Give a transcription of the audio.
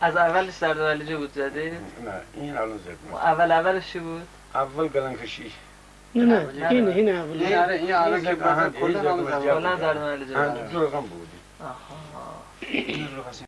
از اولش سردار علی بود زده؟ نه این الان زدم. اولش چی بود؟ اول قلنکشی. نه این اول. این الان که کلا کلا سردار علی بود. آها